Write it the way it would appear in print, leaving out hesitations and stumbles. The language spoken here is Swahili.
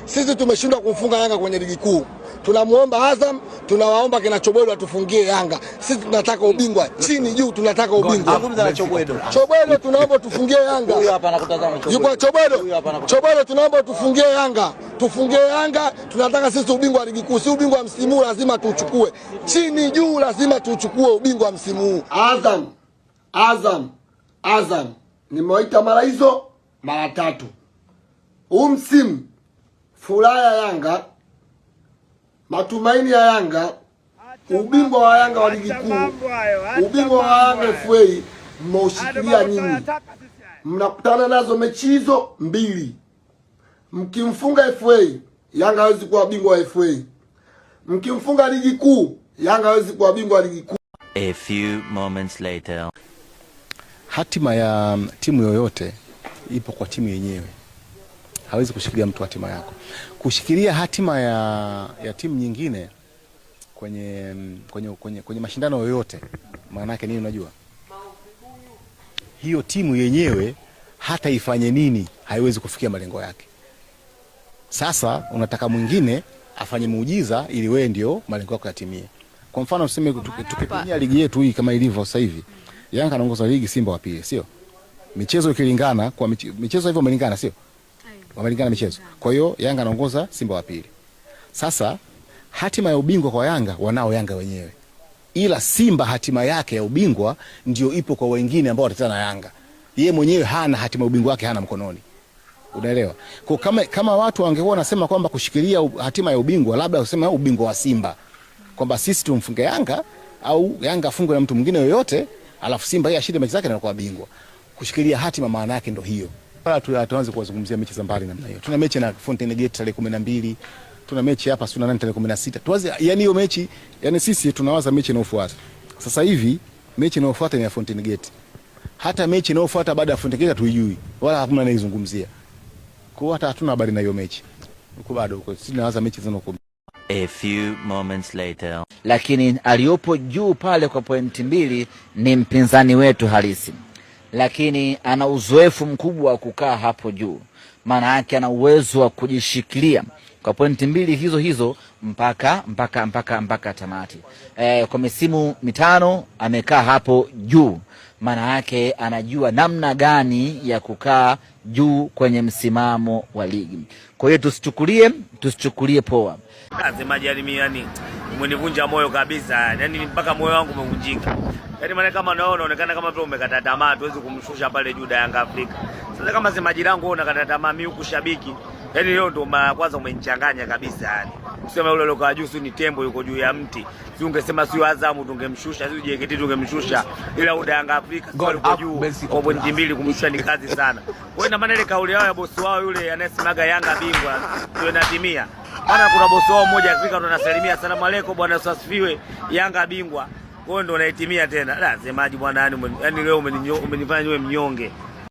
Sisi tumeshindwa kumfunga Yanga kwenye ligi kuu. Tunamuomba Azam, tunawaomba kina Chobwedo atufungie Yanga. Sisi tunataka ubingwa chini juu, tunataka ubingwa. Chobwedo tunaomba tufungie Yanga. Huyu hapa anakutazama Chobwedo. Yuko Chobwedo tunaomba tufungie Yanga. Tufungie Yanga, tunataka sisi ubingwa wa ligi kuu. Si ubingwa wa msimu lazima tuuchukue. Chini juu lazima tuuchukue ubingwa wa msimu huu. Azam. Nimewaita mara hizo mara 3. Huu msimu furaha ya Yanga, matumaini ya Yanga, ubingwa wa Yanga wa ligi kuu, ubingwa wa Yanga FA mmeushikilia nyinyi. Mnakutana nazo mechi hizo 2. Mkimfunga FA, Yanga hawezi kuwa bingwa wa FA. Mkimfunga ligi kuu, Yanga hawezi kuwa bingwa wa ligi kuu. A few moments later. Hatima ya timu yoyote ipo kwa timu yenyewe. Hawezi kushikilia mtu hatima yako. Kushikilia hatima ya timu nyingine kwenye mashindano yoyote, maana yake nini unajua? Hiyo timu yenyewe hata ifanye nini haiwezi kufikia malengo yake. Sasa unataka mwingine afanye muujiza ili wewe ndio malengo yako yatimie. Kwa mfano useme tukipimia ligi yetu hii kama ilivyo sasa hivi, Yanga anaongoza ligi, Simba wa pili, sio? Michezo ikilingana kwa michezo hivyo imelingana, sio? Wamelingana michezo. Kwa hiyo Yanga anaongoza, Simba wa pili. Sasa hatima ya ubingwa kwa Yanga wanao Yanga wenyewe. Ila Simba hatima yake ya ubingwa ndio ipo kwa wengine ambao watatana na Yanga. Yeye mwenyewe hana hatima ya ubingwa wake, hana mkononi. Unaelewa? Kwa kama watu wangekuwa wanasema kwamba kushikilia hatima ya ubingwa, labda useme ubingwa wa Simba, kwamba sisi tumfunge Yanga au Yanga afungwe na mtu mwingine yoyote, alafu Simba yeye ashinde mechi zake na kuwa bingwa. Kushikilia hatima maana yake ndio hiyo. Tuanze kuwazungumzia mechi za mbali namna hiyo. Tuna mechi na Fountain Gate tarehe 12, tuna mechi hapa Suna nani tarehe 16. Tuanze yani hiyo mechi, yani sisi tunawaza mechi inayofuata. Sasa hivi mechi inayofuata ni ya Fountain Gate. Hata mechi inayofuata baada ya Fountain Gate hatuijui, wala hakuna anaizungumzia. Kwa hata hatuna habari na hiyo mechi. Uko bado uko. Sisi tunawaza mechi zinazokuja. A few moments later. Lakini aliyopo juu pale kwa pointi 2 ni mpinzani wetu halisi. Lakini ana uzoefu mkubwa wa kukaa hapo juu. Maana yake ana uwezo wa kujishikilia kwa pointi 2 hizo mpaka tamati. Kwa misimu 5 amekaa hapo juu. Maana yake anajua namna gani ya kukaa juu kwenye msimamo wa ligi. Kwa hiyo tusichukulie poa. Lazima yani umenivunja moyo kabisa. Yani mpaka moyo wangu umevunjika. Yaani maana kama naona unaonekana kama vile umekata tamaa, tuwezi kumshusha pale juu da Yanga Afrika. Sasa kama semaji langu wewe unakata tamaa, mimi huku shabiki. Yaani leo ndo mara kwanza umenichanganya kabisa yani. Usema yule loka juu si ni tembo yuko juu ya mti. Si ungesema si Azamu tungemshusha, si JKT tungemshusha. Ila uda Yanga Afrika yuko juu kwa pointi 2 kumshusha ni kazi sana. Kwa hiyo na maana ile kauli yao ya bosi wao yule anayesemaga Yanga bingwa ndio inatimia. Maana kuna bosi wao mmoja Afrika ndo anasalimia asalamu alaykum bwana asifiwe Yanga bingwa. Kwa hiyo ndo unaitimia tena. La semaji bwana yani leo umenifanya niwe mnyonge.